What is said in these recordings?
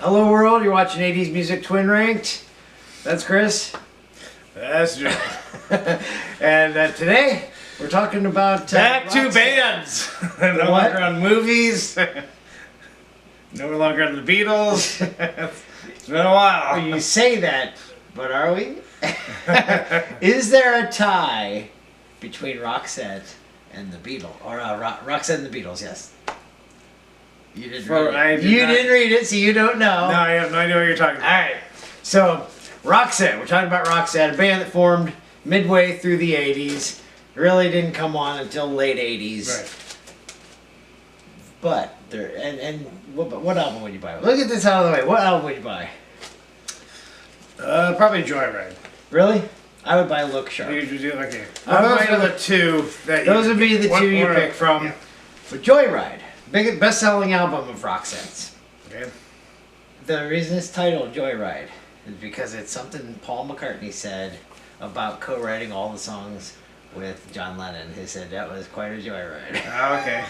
Hello world, you're watching 80s Music Twin Ranked. That's Chris. That's Joe. And today, we're talking about... Back to bands. No longer on movies. No longer on the Beatles. It's been a while. You say that, but are we? Is there a tie between Roxette and the Beatles? Or Roxette and the Beatles, yes. You didn't read it. Didn't read it, so you don't know. No, I have no idea what you're talking about. Alright, so Roxette. We're talking about Roxette, a band that formed midway through the 80s. Really didn't come on until late 80s. Right. But, what album would you buy? Look at this out of the way. What album would you buy? Probably Joyride. Really? I would buy Look Sharp. Okay. Well, those are the two that those would be the two you pick from. Yeah. But Joyride, best-selling album of Roxette's. Okay. The reason it's titled Joyride is because it's something Paul McCartney said about co-writing all the songs with John Lennon. He said that was quite a joyride. Oh, okay.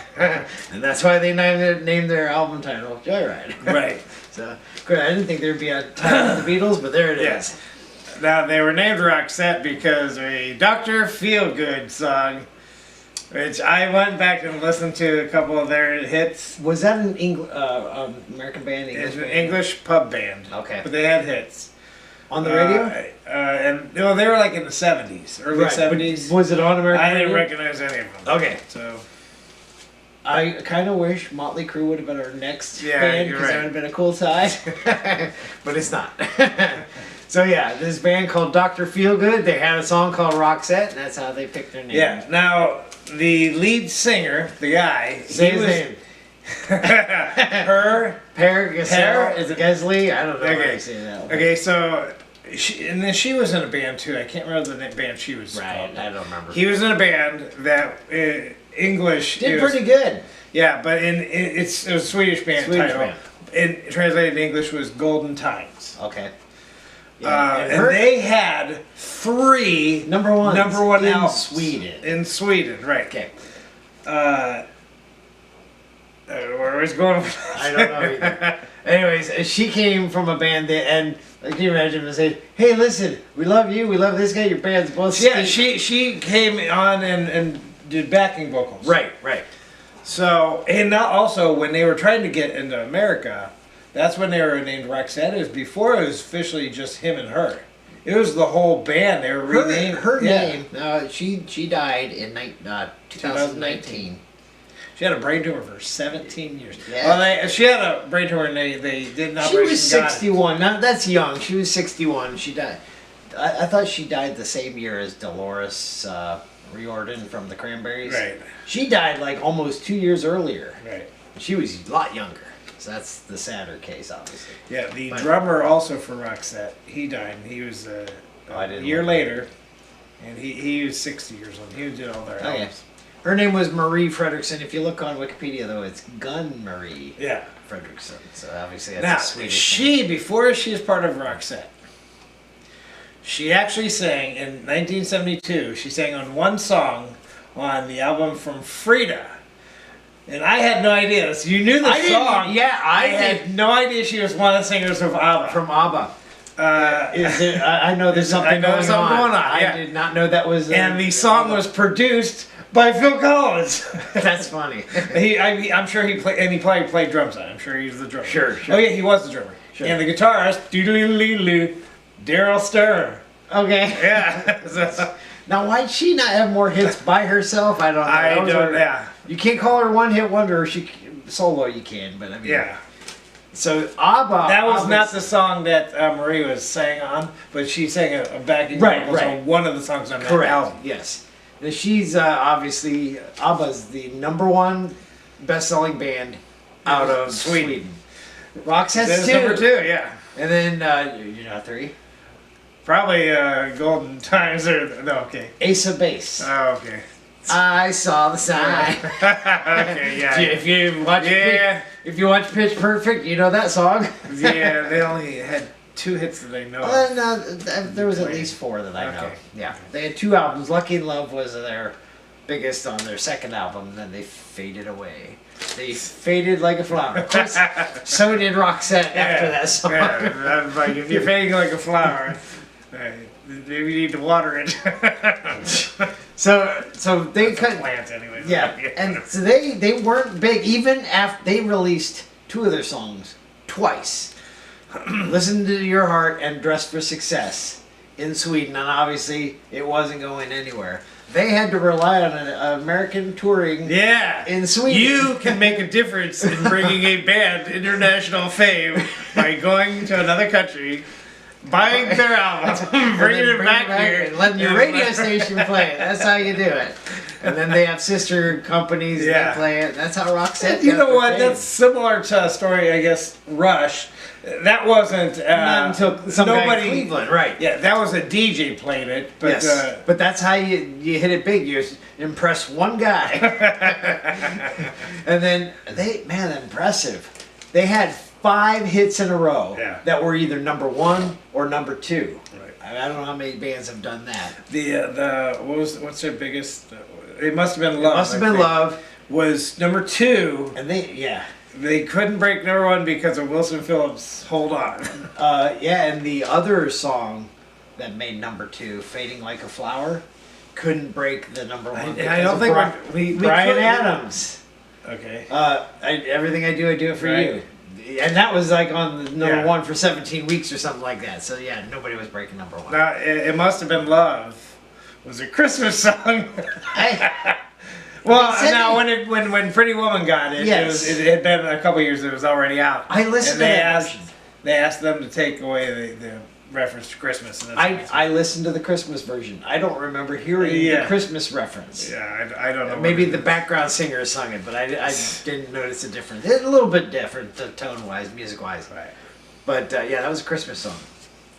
And that's why they named their album title Joyride. Right. So, good. I didn't think there'd be a title of the Beatles, but there it is. Now, they were named Roxette because a Dr. Feelgood song, which I went back and listened to a couple of their hits. Was that an American band? It's an English pub band. Okay. But they had hits. On the radio? And they were like in the 70s, early 70s. Was it on American radio? I didn't recognize any of them. Okay. So I kind of wish Motley Crue would have been our next band, you're because right. that would have been a cool tie. But it's not. So yeah, this band called Dr. Feelgood, they had a song called Roxette, and that's how they picked their name. yeah. Now the lead singer, the guy, Say his name. Per Gesley? I don't know how Okay. to say that one. Okay, so she was in a band too. I can't remember the band she was Right, called. I don't remember. He was in a band that English Did pretty good. Yeah, but it was a Swedish band title. Band. And translated in English was Golden Times. Okay. And they had 3 number one in albums. Sweden. In Sweden, right. Okay. Where was going with I don't know either. Anyways, she came from a band that, and can you imagine them saying, "Hey, listen, we love you, we love this guy, your band's both." Yeah, she came on and did backing vocals. Right. So, and now also when they were trying to get into America, that's when they were named Roxette. It was before it was officially just him and her. It was the whole band. They were renamed her name. She died in 2019. She had a brain tumor for 17 years. Yeah. Well, she had a brain tumor and they did an operation. She was 61. Now that's young. She was 61. She died. I thought she died the same year as Dolores Riordan from the Cranberries. Right. She died like almost 2 years earlier. Right. She was a lot younger. So that's the sadder case, obviously. Yeah, the drummer also for Roxette, he died. And he was a year later, and he was 60 years old. He did all their albums. Her name was Marie Fredriksson. If you look on Wikipedia, though, it's Gun Marie Fredriksson. So obviously that's a Swedish name. Before she was part of Roxette, she actually sang in 1972. She sang on one song on the album from Frida. And I had no idea. So you knew the song. Yeah, I had no idea she was one of the singers of ABBA. From ABBA. I know there's something going on. Yeah. I did not know that was... and the song was produced by Phil Collins. That's funny. I'm sure he played, and he probably played drums on it. I'm sure he was the drummer. Sure. Oh yeah, he was the drummer. Sure. And the guitarist, Daryl Stern. Okay. Yeah. Now, why'd she not have more hits by herself? I don't know. Yeah. You can't call her one-hit wonder. Solo you can, but I mean... Yeah. So, ABBA... That was not the song that Marie was sang on, but she sang a backing vocals on one of the songs on that album. Yes. Now, she's obviously... ABBA's the #1 best-selling band out of Sweden. Roxette's number 2, yeah. And then, you're not 3? Probably Golden Times or... No, okay. Ace of Base. Oh, okay. I saw the sign. Okay, yeah. If you watch Pitch Perfect, you know that song. Yeah, they only had 2 hits that I know. No, there was at least 4 that I know. Yeah, they had 2 albums. Lucky in Love was their biggest on their second album, and then they faded away. They faded like a flower. Of course, so did Roxette after that song. Yeah, I'm like, if you're fading like a flower, maybe you need to water it. So they cut. Plant anyway. Yeah, and so they weren't big even after they released 2 of their songs twice. Listen to Your Heart and Dress for Success in Sweden, and obviously it wasn't going anywhere. They had to rely on an American touring. Yeah, in Sweden. You can make a difference in bringing a band international fame by going to another country, buying their album, bringing it back here, and letting your radio station play it. That's how you do it. And then they have sister companies that play it. That's how Roxette. You know what? That's similar to a story, I guess. Rush. That wasn't not until some guy in Cleveland, right? Yeah, that was a DJ playing it, but yes. But that's how you hit it big. You impress one guy, and then impressive. They had 5 hits in a row that were either number 1 or number 2. Right. I don't know how many bands have done that. What's their biggest? It must have been Love. It must have been Love. Was number 2, and they couldn't break number 1 because of Wilson Phillips' Hold On. And the other song that made number 2, Fading Like a Flower, couldn't break the number 1. I don't think Bryan Adams. Okay. Everything I do it for you. And that was like on the number 1 for 17 weeks or something like that. So yeah, nobody was breaking number 1. Now, it must have been Love. Was a Christmas song. Well, now when Pretty Woman got it, it had been a couple years. It was already out. I listened to that. They asked them to take away the reference to Christmas. And I listened to the Christmas version. I don't remember hearing the Christmas reference. Yeah, I don't know. Maybe the background singer sung it, but I didn't notice a difference. It's a little bit different, tone-wise, music-wise. Right. But that was a Christmas song.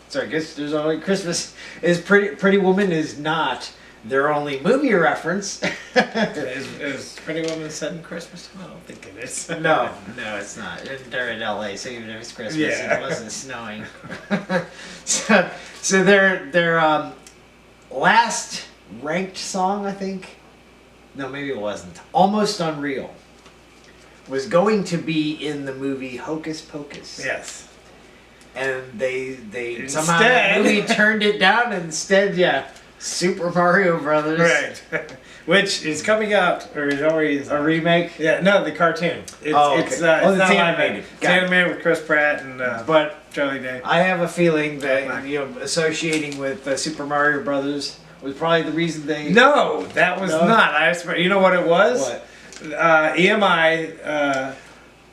So I guess there's only Christmas. Pretty Woman is not their only movie reference. Is Pretty Woman set in Christmas? I don't think it is. No, it's not. They're in LA, so even if it's Christmas, it wasn't snowing. so their last ranked song, I think. No, maybe it wasn't. Almost Unreal was going to be in the movie Hocus Pocus. Yes. And they somehow the movie turned it down. Instead, Super Mario Brothers. Right. Which is coming out, or is already a remake? Yeah, no, the cartoon. It's animated. It's animated with Chris Pratt and Charlie Day. I have a feeling that associating with Super Mario Brothers was probably the reason they. No, that was not. You know what it was? What? EMI.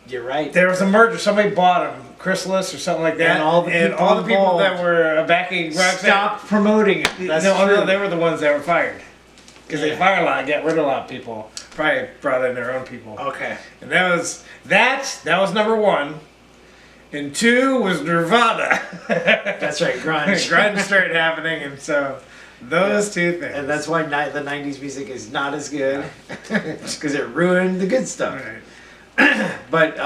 You're right. There was a merger. Somebody bought them, Chrysalis or something like that. And all the people that were backing Roxette stopped promoting it. That's true. No, they were the ones that were fired. Because they fired a lot, got rid of a lot of people. Probably brought in their own people. Okay. And that was number 1. And 2 was Nirvana. That's right, grunge. Grunge started happening, and so those 2 things. And that's why the 90s music is not as good. Because it ruined the good stuff. Right. But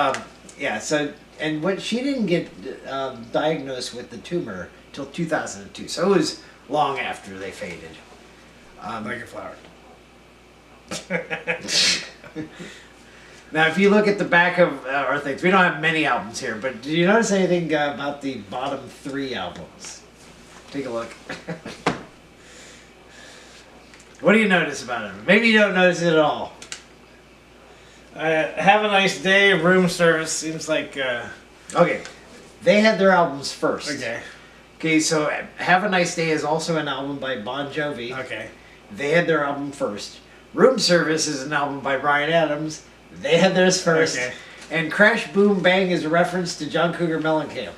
and what she didn't get diagnosed with the tumor till 2002, so it was long after they faded. Like a flower. Now, if you look at the back of our things, we don't have many albums here, but did you notice anything about the bottom 3 albums? Take a look. What do you notice about them? Maybe you don't notice it at all. Have a Nice Day, Room Service seems like. Okay, they had their albums first. Okay, so Have a Nice Day is also an album by Bon Jovi. Okay. They had their album first. Room Service is an album by Bryan Adams. They had theirs first. Okay. And Crash Boom Bang is a reference to John Cougar Mellencamp.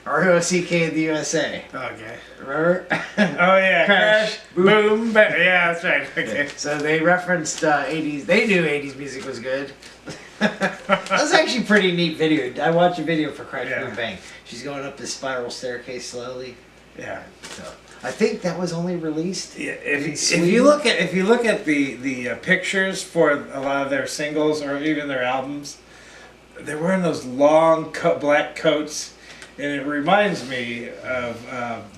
R-O-C-K in the USA. Okay. Remember? Oh yeah. Crash Boom Bang. Yeah, that's right. Okay. So they referenced 80s. They knew 80s music was good. That was actually a pretty neat video. I watched a video for Crash Boom Bang. She's going up this spiral staircase slowly. Yeah. So I think that was only released. Yeah. If you look at the pictures for a lot of their singles or even their albums, they're wearing those long black coats. And it reminds me of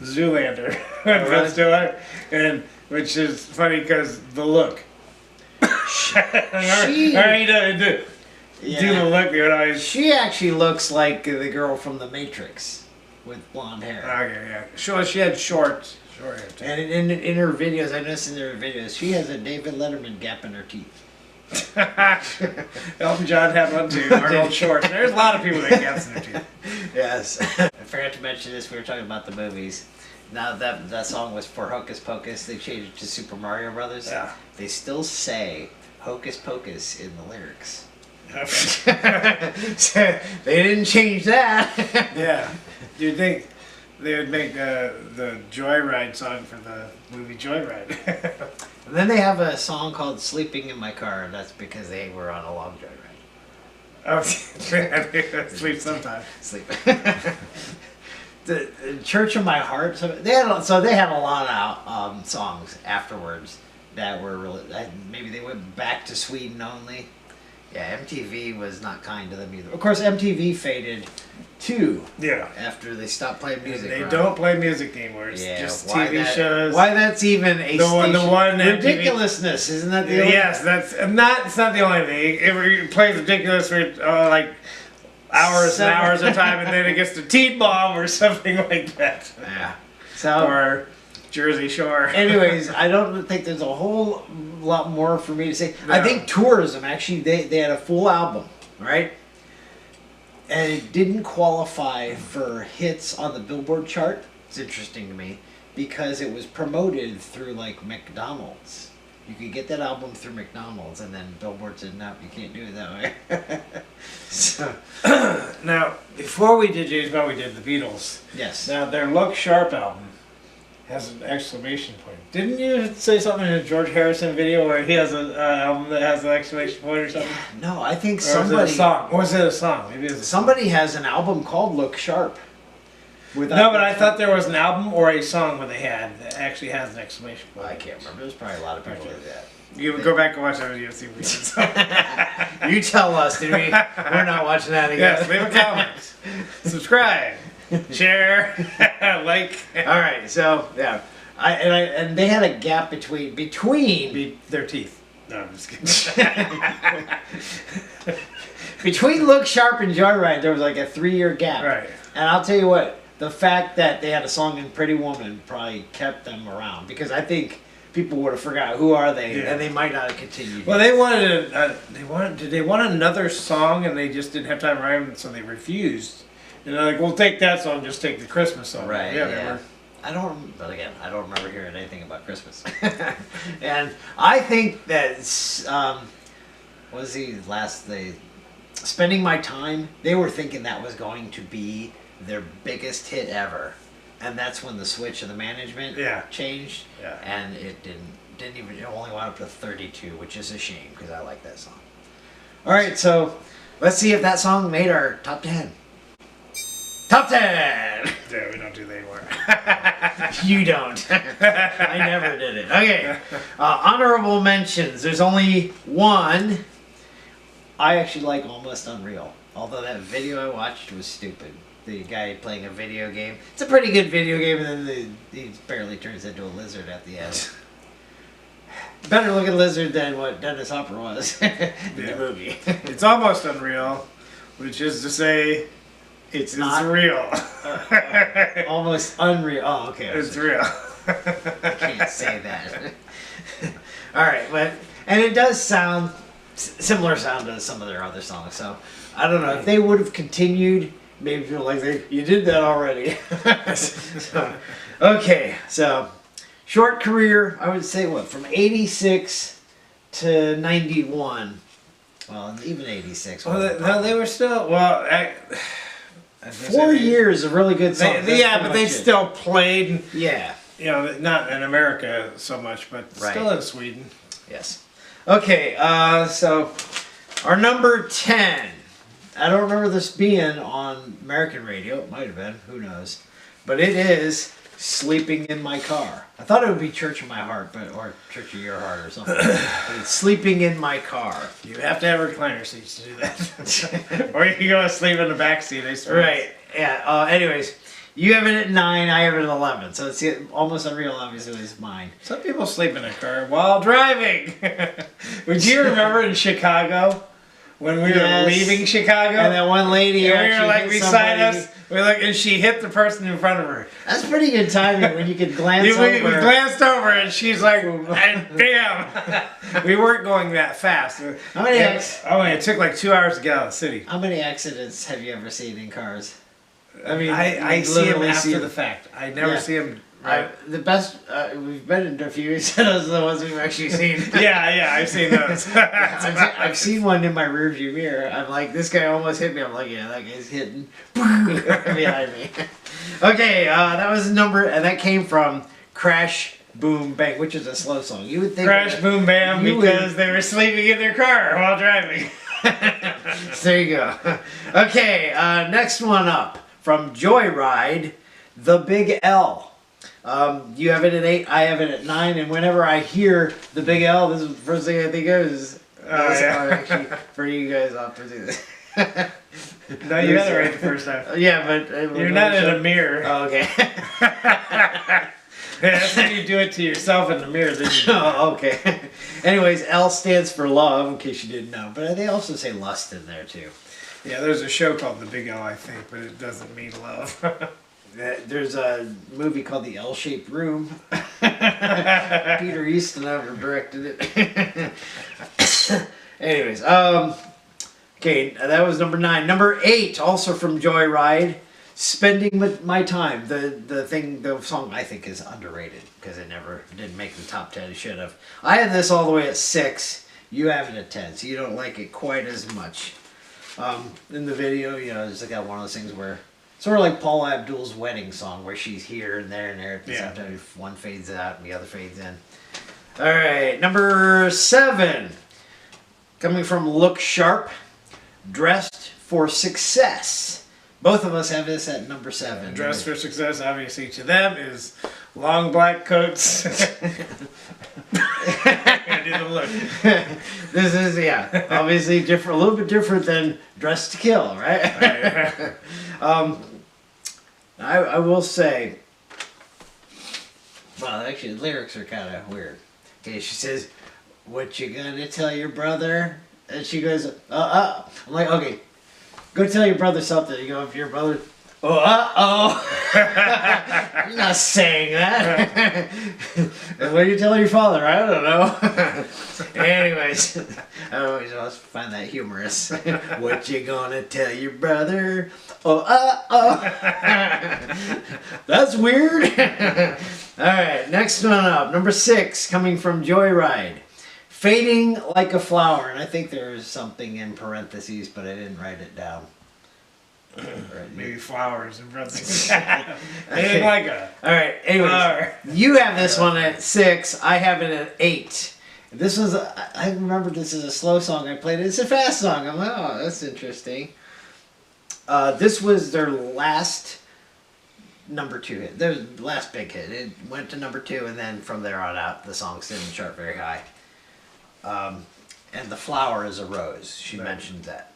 Zoolander, and which is funny because the look. do the look. They would always. She actually looks like the girl from The Matrix with blonde hair. Okay, yeah. Sure, she had short hair too. And in her videos, I noticed in her videos, she has a David Letterman gap in her teeth. Elton John had one too. Arnold Schwarzenegger. There's a lot of people that have gaps in their teeth. Yes. I forgot to mention this. We were talking about the movies. Now that song was for Hocus Pocus. They changed it to Super Mario Brothers. Yeah. They still say Hocus Pocus in the lyrics. They didn't change that. Yeah. Do you think they would make the Joyride song for the movie Joyride? And then they have a song called Sleeping in My Car. That's because they were on a long joyride. Oh, sleep sometime. Sleep. The Church of My Heart. So they had a lot of songs afterwards that were really. Maybe they went back to Sweden only. Yeah, MTV was not kind to them either. Of course, MTV faded too. Yeah. After they stopped playing music. They don't play music anymore. It's just TV shows. Why that's even a the one ridiculousness? Isn't that the only? Yes, that's not. It's not the only thing. It plays ridiculous for like hours and hours of time, and then it gets to Teen Mom or something like that. Yeah. So. Or Jersey Shore. Anyways, I don't think there's a whole lot more for me to say. No. I think Tourism, actually, they had a full album, right? And it didn't qualify for hits on the Billboard chart. It's interesting to me because it was promoted through like McDonald's. You could get that album through McDonald's, and then Billboard said, no, you can't do it that way. So, now, before we did James Bond, we did the Beatles. yes. Now, their Look Sharp album has an exclamation point. Didn't you say something in a George Harrison video where he has an album that has an exclamation point or something? No, I think Or somebody... was it a song? Or was it a song? Maybe it was a Somebody has an album called Look Sharp. No, but I thought there was an album or a song where they had that actually has an exclamation point. I can't remember. There's probably a lot of people like that. You can go back and watch that video and see if we did. You tell us, did we? We're not watching that again. Yes, leave a comment. Subscribe. Share. Like. All right, so yeah, and they had a gap between their teeth. No, I'm just kidding. between Look Sharp and Joyride. There was like a 3-year gap. Right. And I'll tell you what, the fact that they had a song in Pretty Woman probably kept them around because I think people would have forgot who are they, and they might not have continued. Well, they wanted did they want another song and they just didn't have time to write them, so they refused. And they're like, we'll take that song, just take the Christmas song. Right. Yeah. Yeah. But again, I don't remember hearing anything about Christmas. And I think that Spending My Time. They were thinking that was going to be their biggest hit ever, and that's when the switch of the management changed. Yeah. And it didn't even. It only went up to 32, which is a shame because I like that song. All right, so let's see if that song made our top 10. Top 10! Yeah, we don't do that anymore. You don't. I never did it. Okay. Honorable mentions. There's only one. I actually like Almost Unreal. Although that video I watched was stupid. The guy playing a video game. It's a pretty good video game, and then he barely turns into a lizard at the end. Better looking lizard than what Dennis Hopper was in the movie. It's almost unreal, which is to say, it's not real. Almost unreal. Oh, okay. It's real. I can't say that. All right, and it does sound similar sound to some of their other songs. So I don't know if they would have continued. Maybe feel like you did that already. Okay, so short career. I would say from 86 to 91. Well, even 86. Well, they were still 4 years of really good songs. But they still played. Yeah. Not in America so much, but still in Sweden. Yes. Okay, so our number 10. I don't remember this being on American radio. It might have been. Who knows? But it is Sleeping in My Car. I thought it would be Church of My Heart, or Church of Your Heart or something. But it's Sleeping in My Car. You have to have recliner seats to do that. Or you can go sleep in the back seat. I suppose. Right. Yeah. Anyways, you have it at 9. I have it at 11. So it's Almost Unreal, obviously, is mine. Some people sleep in a car while driving. Would you remember in Chicago when we were Yes. leaving Chicago. And that one lady And we actually were like hit beside somebody. us. We look, and she hit the person in front of her. That's pretty good timing when you could glance We over. glanced over, and she's like, and bam! We weren't going that fast. How many It took like 2 hours to get out of the city. How many accidents have you ever seen in cars? I mean, I you see him literally after see the fact. I never Yeah. see him. Right. The best we've been in a few. Those are the ones we've actually seen. Yeah, I've seen those. I've seen one in my rearview mirror. I'm like, this guy almost hit me. I'm like, yeah, that guy's hitting behind me. Okay, that was number, and that came from Crash Boom Bang, which is a slow song. You would think Crash, boom, bam, You because they were sleeping in their car while driving. There you go. Okay, next one up from Joyride, The Big L. You have it at 8, I have it at 9, and whenever I hear The Big L, this is the first thing I think of is this song actually for you guys off to do this. No, you had it right the first time. Yeah, but You're not in a mirror. Oh, okay. That's when you do it to yourself in the mirror. Then you Oh, okay. Anyways, L stands for love, in case you didn't know. But they also say lust in there too. Yeah, there's a show called The Big L, I think, but it doesn't mean love. There's a movie called The L-Shaped Room. Peter Eastonover directed it. Anyways, okay, that was number 9. Number 8, also from Joyride, Spending My Time. The song I think is underrated because it never didn't make the top 10. It should have. I had this all the way at 6. You have it at 10, so you don't like it quite as much. In the video, it's like one of those things where sort of like Paula Abdul's wedding song, where she's here and there and there. Sometimes one fades out and the other fades in. All right, number 7, coming from Look Sharp, Dressed for Success. Both of us have this at number 7. Dress for Success, obviously, to them is long black coats. I do the look. This is obviously different, a little bit different than Dress to Kill, right? I will say, well, actually, the lyrics are kind of weird. Okay, she says, "What you gonna tell your brother?" And she goes, I'm like, okay, go tell your brother something. You go up to your brother, you're not saying that. And what are you telling your father? I don't know. Anyways, I always find that humorous. What you gonna tell your brother? That's weird. All right, next one up, number 6, coming from Joyride, Fading Like a Flower. And I think there's something in parentheses, but I didn't write it down. Maybe flowers and brothers. I didn't like it. All right. Anyways, Flower. You have this one at 6. I have it at 8. This was I remember this is a slow song I played. It's a fast song. I'm like, oh, that's interesting. This was their last number 2 hit. Their last big hit. It went to number 2, and then from there on out, the songs didn't chart very high. And the flower is a rose. She mentioned that.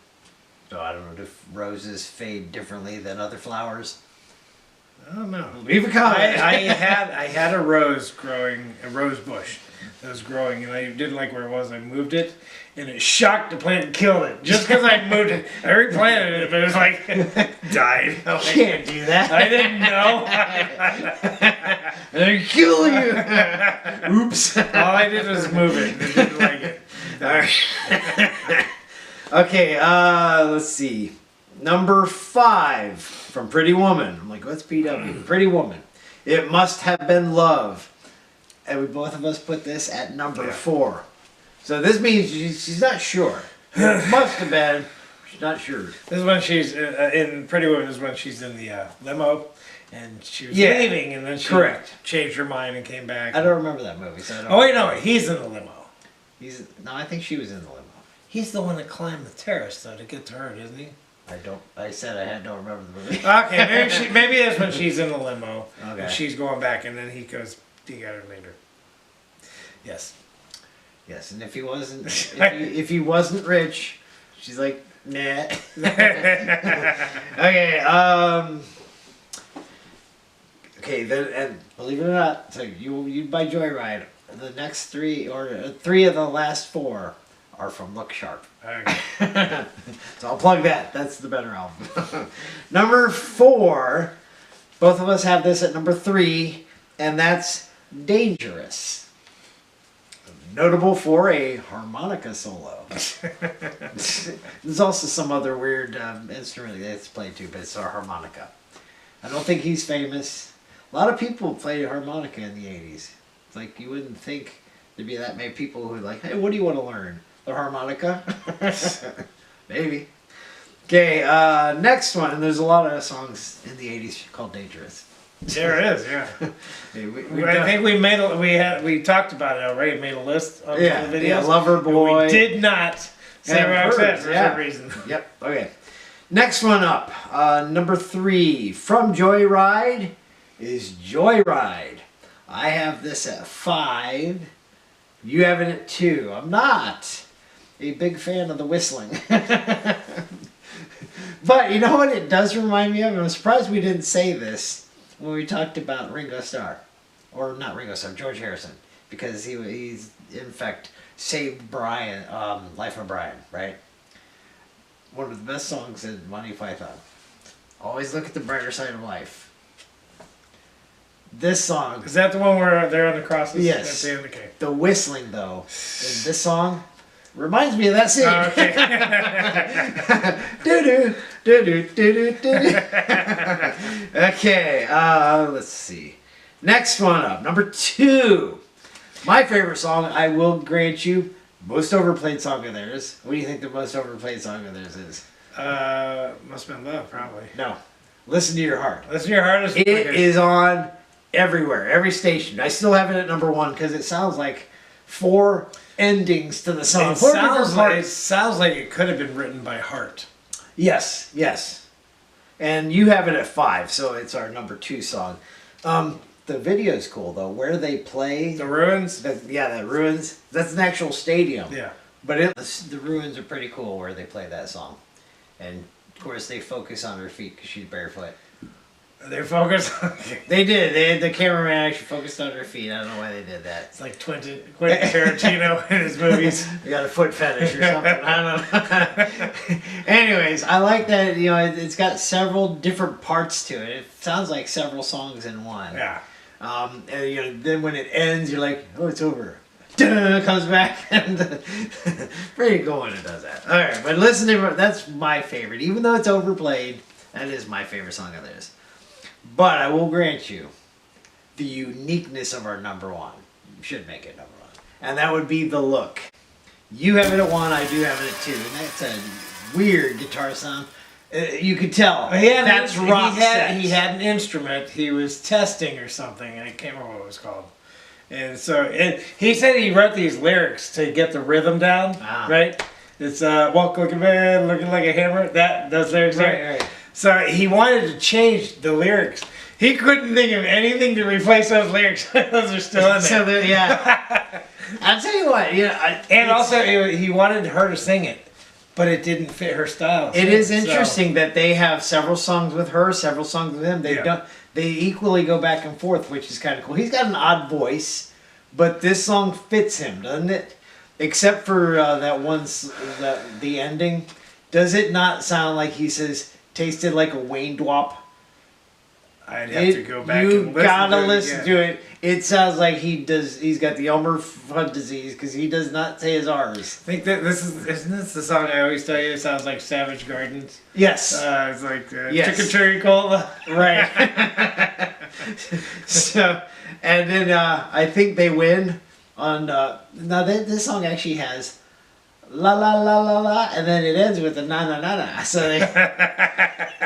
So I don't know if roses fade differently than other flowers. I don't know. Leave a comment. I had a rose growing, a rose bush that was growing, and I didn't like where it was. I moved it, and it shocked the plant and killed it. Just because I moved it, I replanted it, but it was like died. You can't do that. I didn't know. They'll kill you. Oops. All I did was move it. I didn't like it. All right. Okay, let's see. Number 5 from Pretty Woman. I'm like, what's PW? Pretty Woman. It Must Have Been Love. And we both of us put this at number 4. So this means she's not sure. It must have been. She's not sure. This is when she's in Pretty Woman. This is when she's in the limo, and she was leaving, and then she changed her mind and came back. I don't remember that movie. So I don't oh wait, no, he's in the limo. No, I think she was in the limo. He's the one that climbed the terrace though to get to her, isn't he? I said I don't remember the movie. Okay, maybe that's when she's in the limo. Okay. And she's going back, and then he goes, "You got her later." Yes. Yes, and if he wasn't, if he wasn't rich, she's like, nah. Okay. Okay. Then, and believe it or not, so you buy Joyride. The next 3 or 3 of the last 4 are from Look Sharp. Okay. So I'll plug that. That's the better album. Number 4, both of us have this at number 3, and that's Dangerous. Notable for a harmonica solo. There's also some other weird instrument that's played too, but it's a harmonica. I don't think he's famous. A lot of people played harmonica in the 80s. It's like you wouldn't think there'd be that many people who are like, hey, what do you want to learn? The harmonica? Maybe. Okay, next one. And there's a lot of songs in the 80s called Dangerous. There it is, yeah. Hey, I think we talked about it already. Made a list of the videos. Yeah, Lover Boy. We did not say Roxette for some reason. Yep. Okay. Next one up, number 3 from Joyride is Joyride. I have this at 5. You have it at 2. I'm not a big fan of the whistling. But you know what it does remind me of? I'm surprised we didn't say this when we talked about Ringo Starr. Or not Ringo Starr, George Harrison. Because he's in fact saved Brian, Life of Brian, right? One of the best songs in Monty Python. Always look at the brighter side of life. This song... Is that the one where they're on the crosses? Yes. At the end? Okay. The whistling, though, in this song reminds me of that scene. Okay. Do-do, do-do, do-do, do-do. Okay, let's see. Next one up, number 2. My favorite song, I will grant you, most overplayed song of theirs. What do you think the most overplayed song of theirs is? Must have been Love, probably. No. Listen to Your Heart. Listen to Your Heart. It is on everywhere, every station. I still have it at number 1 because it sounds like 4 endings to the song. It sounds like it could have been written by Heart. Yes, yes. And you have it at 5, so it's our number 2 song. The video's cool though, where they play The Ruins. the Ruins. That's an actual stadium. Yeah. But the Ruins are pretty cool where they play that song, and of course they focus on her feet because she's barefoot. They're focused. They did. The cameraman actually focused on her feet. I don't know why they did that. It's like Quentin Tarantino in his movies. You got a foot fetish or something. I don't know. Anyways, I like that. You know, it's got several different parts to it. It sounds like several songs in one. Yeah. And you know, then when it ends, you're like, oh, it's over. It comes back, and pretty cool when it does that. All right, but listen to that's my favorite, even though it's overplayed. That is my favorite song of theirs. But I will grant you, the uniqueness of our number 1 should make it number 1, and that would be The Look. You have it at 1, I do have it at 2, and that's a weird guitar sound. You could tell. That's Roxette. He had an instrument he was testing or something, and I can't remember what it was called. And so he said he wrote these lyrics to get the rhythm down, right? It's walk like a man, looking like a hammer. Those lyrics, right. So he wanted to change the lyrics. He couldn't think of anything to replace those lyrics. Those are still in there. So yeah. I'll tell you what. Yeah. And also, he wanted her to sing it, but it didn't fit her style. It is interesting that they have several songs with her, several songs with him. They equally go back and forth, which is kind of cool. He's got an odd voice, but this song fits him, doesn't it? Except for the ending. Does it not sound like he says, tasted like a Wayne Dwap? I'd have to go back and listen to it. You gotta listen to it. It sounds like he's got the Elmer Fudd disease because he does not say his R's. I think that isn't this the song I always tell you? It sounds like Savage Gardens. Yes. It's like Chicken Cherry Cola. Right. So, and then I think they win on, now this song actually has la la la la la, and then it ends with a na na na na. So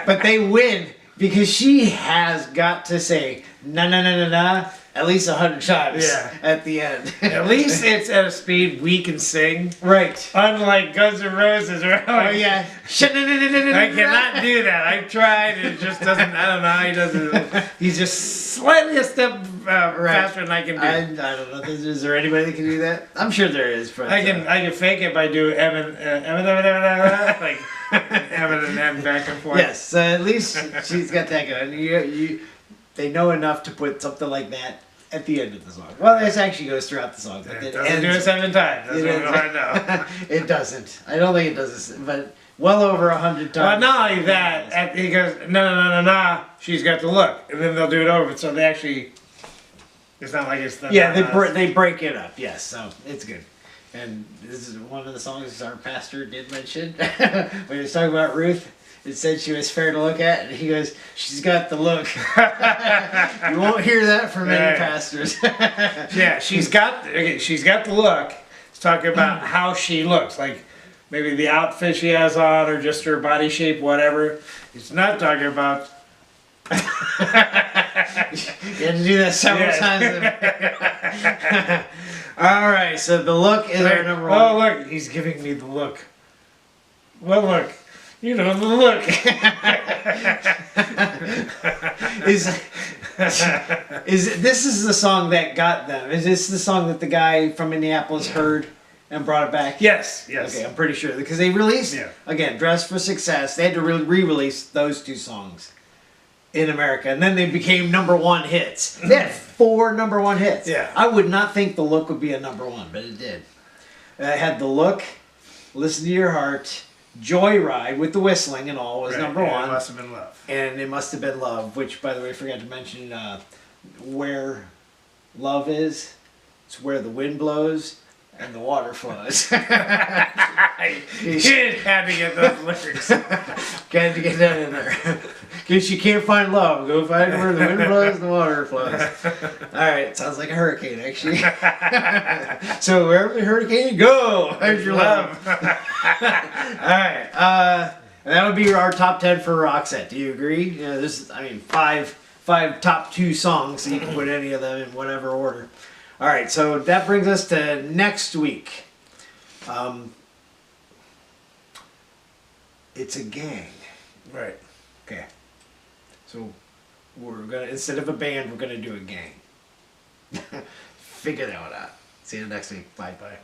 but they win because she has got to say na na na na na at least 100 times at the end. At least it's at a speed we can sing. Right. Unlike Guns N' Roses, right? Oh yeah. I cannot do that. I've tried. It just doesn't. I don't know how he does it. He's just slightly a step faster than I can do. I don't know. Is there anybody that can do that? I'm sure there is. But I can fake it by doing like Eminem back and forth. Yes. So at least she's got that going. They know enough to put something like that at the end of the song. Well, this actually goes throughout the song. But It doesn't do it 7 times. That's what I know. It doesn't. I don't think it does this, but well over 100 Well, times. not only that, he goes, no, she's got the look. And then they'll do it over. So they actually, it's not like it's the. Yeah, they break it up, yes, so it's good. And this is one of the songs our pastor did mention. When he was talking about Ruth, it said she was fair to look at, and he goes, she's got the look. You won't hear that from many pastors. Yeah, she's got the look. It's talking about how she looks, like maybe the outfit she has on, or just her body shape, whatever. It's not talking about. You had to do that several times. All right, so the look is our number one. Oh, look, he's giving me the look. Well, look, you know the look. This is the song that got them? Is this the song that the guy from Minneapolis heard and brought it back? Yes. Okay, I'm pretty sure because they released again, "Dress for Success." They had to re-release those 2 songs in America, and then they became #1 hits. They had 4 #1 hits. Yeah. I would not think the look would be a #1, but it did. It had the look, "Listen to Your Heart," "Joyride" with the whistling and all was #1. It must have been love. And It Must Have Been Love, which, by the way, I forgot to mention where love is. It's where the wind blows and the water flows. You had to get those lyrics. Got to get that in there. Because you can't find love. Go find where the wind blows and the water flows. Alright, sounds like a hurricane, actually. So wherever the hurricane, go! There's your love. Alright, that would be our top 10 for Roxette. Do you agree? You know, this is, I mean, five top 2 songs, so you can put any of them in whatever order. Alright, so that brings us to next week. It's a gang. Right. Okay. So we're gonna, instead of a band, we're gonna do a gang. Figure that one out. See you next week. Bye. Bye.